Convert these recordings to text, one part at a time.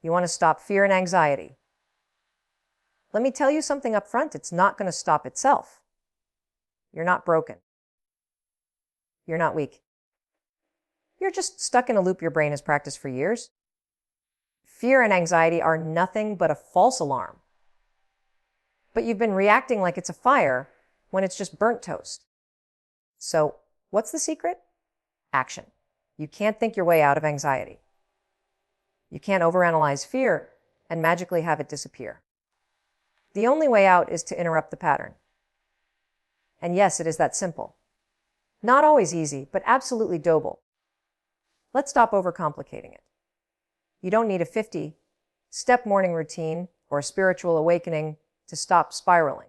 You want to stop fear and anxiety. Let me tell you something up front. It's not going to stop itself. You're not broken. You're not weak. You're just stuck in a loop your brain has practiced for years. Fear and anxiety are nothing but a false alarm. But you've been reacting like it's a fire when it's just burnt toast. So, what's the secret? Action. You can't think your way out of anxiety. You can't overanalyze fear and magically have it disappear. The only way out is to interrupt the pattern. And yes, it is that simple. Not always easy, but absolutely doable. Let's stop overcomplicating it. You don't need a 50-step morning routine or a spiritual awakening to stop spiraling.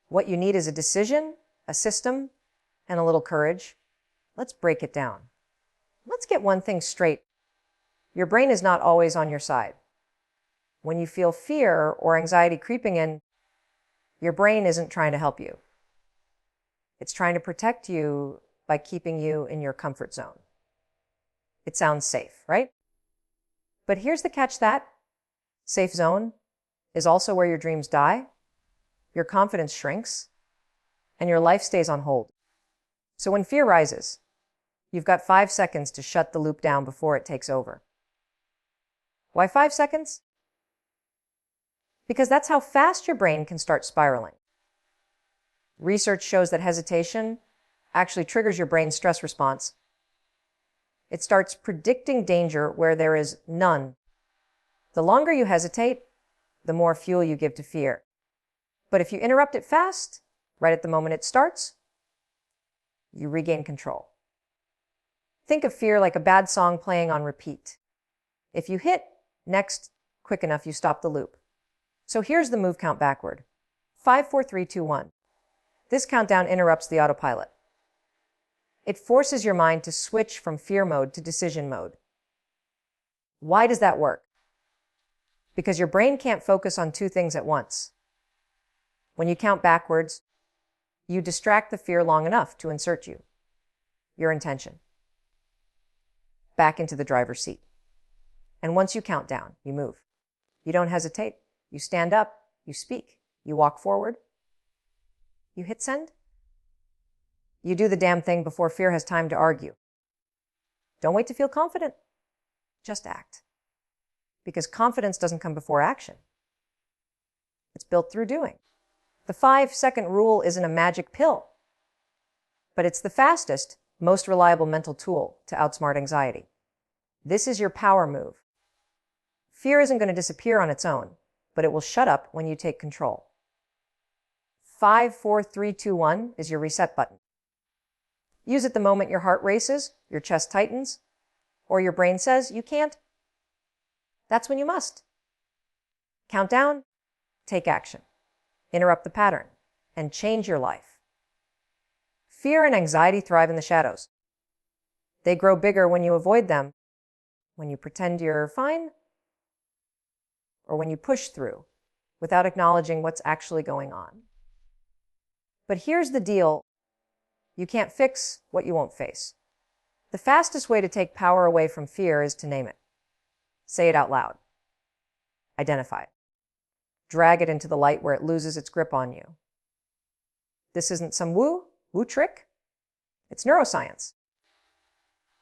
What you need is a decision, a system, and a little courage. Let's break it down. Let's get one thing straight. Your brain is not always on your side. When you feel fear or anxiety creeping in, your brain isn't trying to help you. It's trying to protect you by keeping you in your comfort zone. It sounds safe, right? But here's the catch: that safe zone is also where your dreams die, your confidence shrinks, and your life stays on hold. So when fear rises, you've got 5 seconds to shut the loop down before it takes over. Why 5 seconds? Because that's how fast your brain can start spiraling. Research shows that hesitation actually triggers your brain's stress response. It starts predicting danger where there is none. The longer you hesitate, the more fuel you give to fear. But if you interrupt it fast, right at the moment it starts, you regain control. Think of fear like a bad song playing on repeat. If you hit next quick enough, you stop the loop. So here's the move count backward. 5, 4, 3, 2, 1. This countdown interrupts the autopilot. It forces your mind to switch from fear mode to decision mode. Why does that work? Because your brain can't focus on two things at once. When you count backwards, you distract the fear long enough to insert you, your intention, back into the driver's seat. And once you count down, you move. You don't hesitate. You stand up. You speak. You walk forward. You hit send. You do the damn thing before fear has time to argue. Don't wait to feel confident. Just act. Because confidence doesn't come before action. It's built through doing. The 5-second rule isn't a magic pill, but it's the fastest, most reliable mental tool to outsmart anxiety. This is your power move. Fear isn't going to disappear on its own, but it will shut up when you take control. 5, 4, 3, 2, 1 is your reset button. Use it the moment your heart races, your chest tightens, or your brain says you can't. That's when you must. Count down, take action, interrupt the pattern, and change your life. Fear and anxiety thrive in the shadows. They grow bigger when you avoid them, when you pretend you're fine, or when you push through without acknowledging what's actually going on. But here's the deal. You can't fix what you won't face. The fastest way to take power away from fear is to name it. Say it out loud. Identify it. Drag it into the light where it loses its grip on you. This isn't some woo trick. It's neuroscience.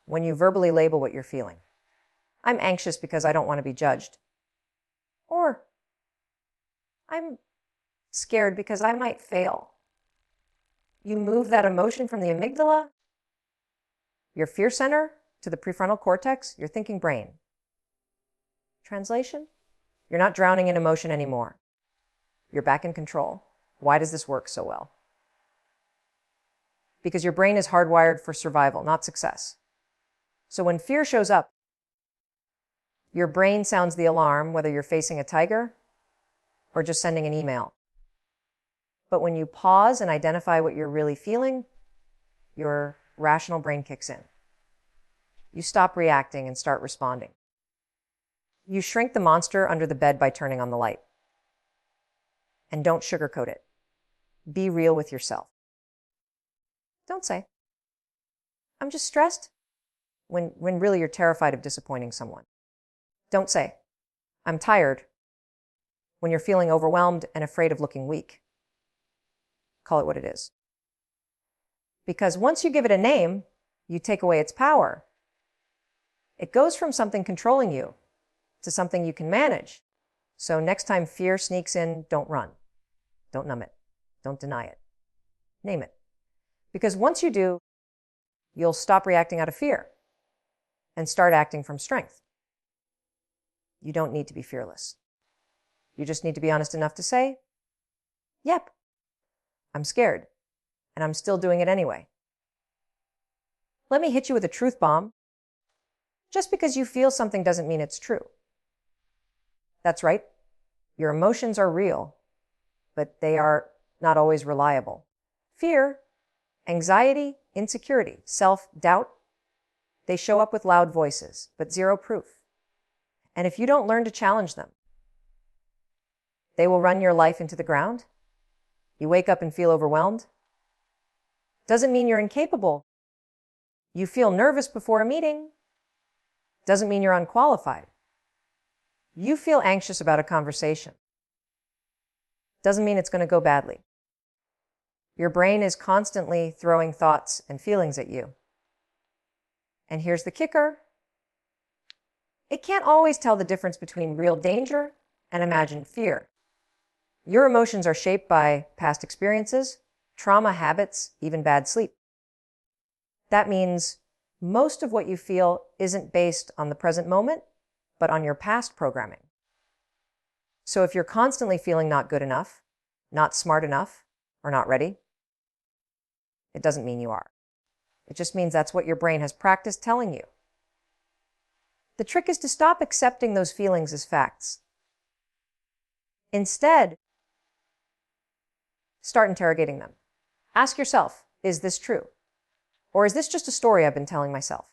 When you verbally label what you're feeling. I'm anxious because I don't want to be judged. Or I'm scared because I might fail. You move that emotion from the amygdala, your fear center, to the prefrontal cortex, your thinking brain. Translation? You're not drowning in emotion anymore. You're back in control. Why does this work so well? Because your brain is hardwired for survival, not success. So when fear shows up, your brain sounds the alarm, whether you're facing a tiger or just sending an email. But when you pause and identify what you're really feeling, your rational brain kicks in. You stop reacting and start responding. You shrink the monster under the bed by turning on the light. And don't sugarcoat it. Be real with yourself. Don't say, I'm just stressed, when really you're terrified of disappointing someone. Don't say, "I'm tired," when you're feeling overwhelmed and afraid of looking weak. Call it what it is. Because once you give it a name, you take away its power. It goes from something controlling you to something you can manage. So next time fear sneaks in, don't run. Don't numb it. Don't deny it. Name it. Because once you do, you'll stop reacting out of fear and start acting from strength. You don't need to be fearless. You just need to be honest enough to say, "Yep, I'm scared, and I'm still doing it anyway." Let me hit you with a truth bomb. Just because you feel something doesn't mean it's true. That's right. Your emotions are real, but they are not always reliable. Fear, anxiety, insecurity, self-doubt, they show up with loud voices, but zero proof. And if you don't learn to challenge them, they will run your life into the ground. You wake up and feel overwhelmed. Doesn't mean you're incapable. You feel nervous before a meeting. Doesn't mean you're unqualified. You feel anxious about a conversation. Doesn't mean it's going to go badly. Your brain is constantly throwing thoughts and feelings at you. And here's the kicker. It can't always tell the difference between real danger and imagined fear. Your emotions are shaped by past experiences, trauma, habits, even bad sleep. That means most of what you feel isn't based on the present moment, but on your past programming. So if you're constantly feeling not good enough, not smart enough, or not ready, it doesn't mean you are. It just means that's what your brain has practiced telling you. The trick is to stop accepting those feelings as facts. Instead, start interrogating them. Ask yourself, is this true? Or is this just a story I've been telling myself?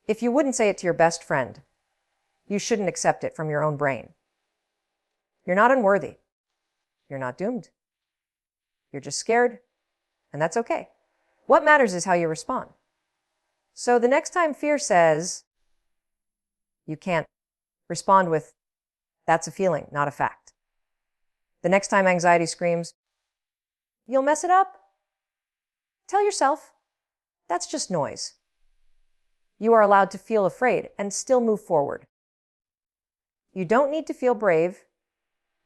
If you wouldn't say it to your best friend, you shouldn't accept it from your own brain. You're not unworthy. You're not doomed. You're just scared, and that's okay. What matters is how you respond. So the next time fear says you can't, respond with, "That's a feeling, not a fact." The next time anxiety screams, "You'll mess it up," tell yourself, "That's just noise." You are allowed to feel afraid and still move forward. You don't need to feel brave.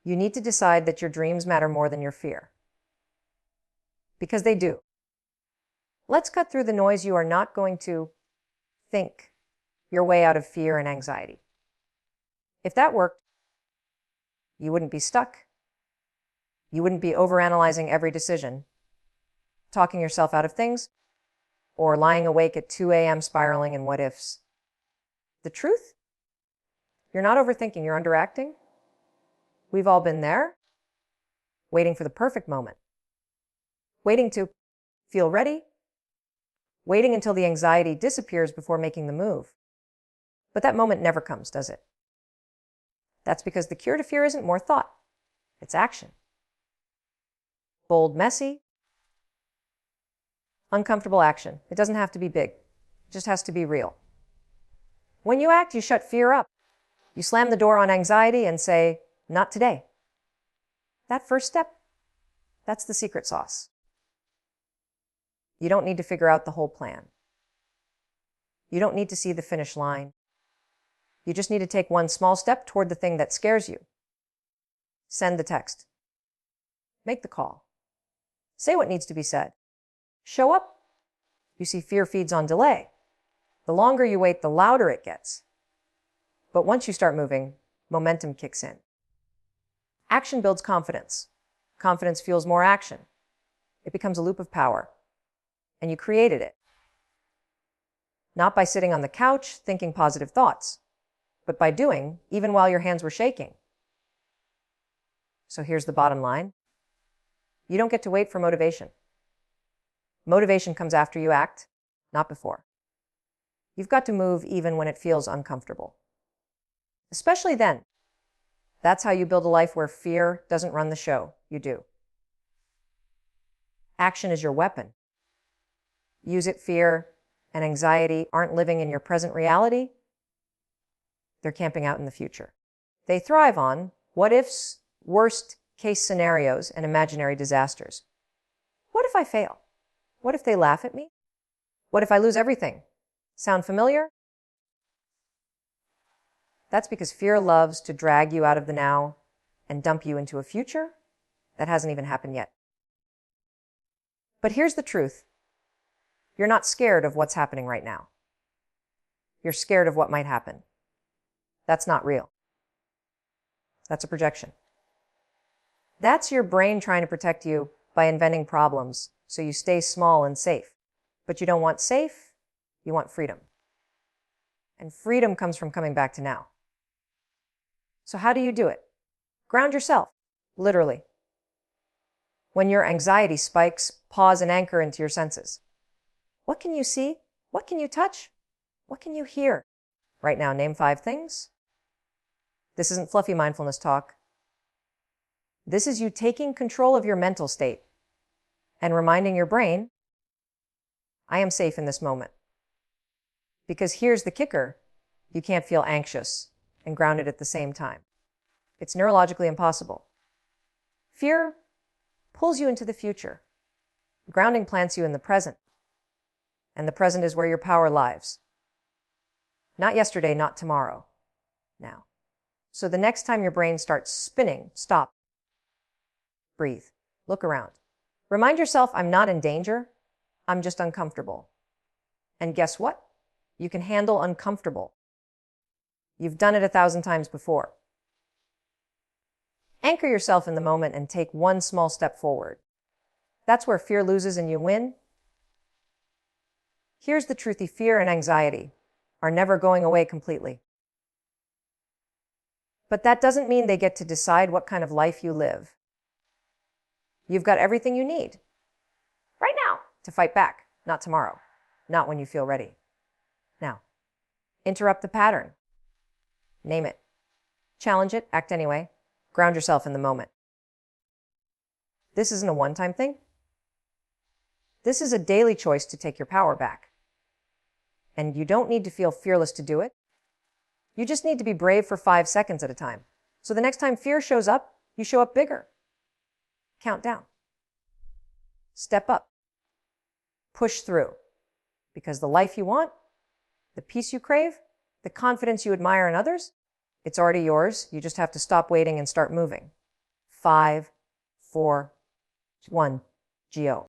You need to decide that your dreams matter more than your fear. Because they do. Let's cut through the noise. You are not going to think your way out of fear and anxiety. If that worked, you wouldn't be stuck. You wouldn't be overanalyzing every decision, talking yourself out of things, or lying awake at 2 a.m. spiraling in what ifs. The truth? You're not overthinking, you're underacting. We've all been there, waiting for the perfect moment, waiting to feel ready, waiting until the anxiety disappears before making the move. But that moment never comes, does it? That's because the cure to fear isn't more thought, it's action. Bold, messy, uncomfortable action. It doesn't have to be big, it just has to be real. When you act, you shut fear up. You slam the door on anxiety and say, "Not today." That first step, that's the secret sauce. You don't need to figure out the whole plan. You don't need to see the finish line. You just need to take one small step toward the thing that scares you. Send the text. Make the call. Say what needs to be said. Show up. You see, fear feeds on delay. The longer you wait, the louder it gets. But once you start moving, momentum kicks in. Action builds confidence. Confidence fuels more action. It becomes a loop of power. And you created it. Not by sitting on the couch thinking positive thoughts, but by doing, even while your hands were shaking. So here's the bottom line. You don't get to wait for motivation. Motivation comes after you act, not before. You've got to move even when it feels uncomfortable. Especially then. That's how you build a life where fear doesn't run the show. You do. Action is your weapon. Use it. Fear and anxiety aren't living in your present reality. They're camping out in the future. They thrive on what ifs, worst case scenarios, and imaginary disasters. What if I fail? What if they laugh at me? What if I lose everything? Sound familiar? That's because fear loves to drag you out of the now and dump you into a future that hasn't even happened yet. But here's the truth. You're not scared of what's happening right now. You're scared of what might happen. That's not real. That's a projection. That's your brain trying to protect you by inventing problems so you stay small and safe. But you don't want safe, you want freedom. And freedom comes from coming back to now. So how do you do it? Ground yourself, literally. When your anxiety spikes, pause and anchor into your senses. What can you see? What can you touch? What can you hear? Right now, name 5 things. This isn't fluffy mindfulness talk. This is you taking control of your mental state and reminding your brain, I am safe in this moment. Because here's the kicker, you can't feel anxious and grounded at the same time. It's neurologically impossible. Fear pulls you into the future. Grounding plants you in the present. And the present is where your power lives. Not yesterday, not tomorrow. Now. So the next time your brain starts spinning, stop. Breathe. Look around. Remind yourself, I'm not in danger. I'm just uncomfortable. And guess what? You can handle uncomfortable. You've done it 1,000 times before. Anchor yourself in the moment and take one small step forward. That's where fear loses and you win. Here's the truthy, fear and anxiety are never going away completely. But that doesn't mean they get to decide what kind of life you live. You've got everything you need right now to fight back, not tomorrow, not when you feel ready. Now, interrupt the pattern. Name it. Challenge it, act anyway. Ground yourself in the moment. This isn't a one-time thing. This is a daily choice to take your power back. And you don't need to feel fearless to do it. You just need to be brave for 5 seconds at a time. So the next time fear shows up, you show up bigger. Count down. Step up. Push through. Because the life you want, the peace you crave, the confidence you admire in others, it's already yours. You just have to stop waiting and start moving. 5, 4, 1, Go.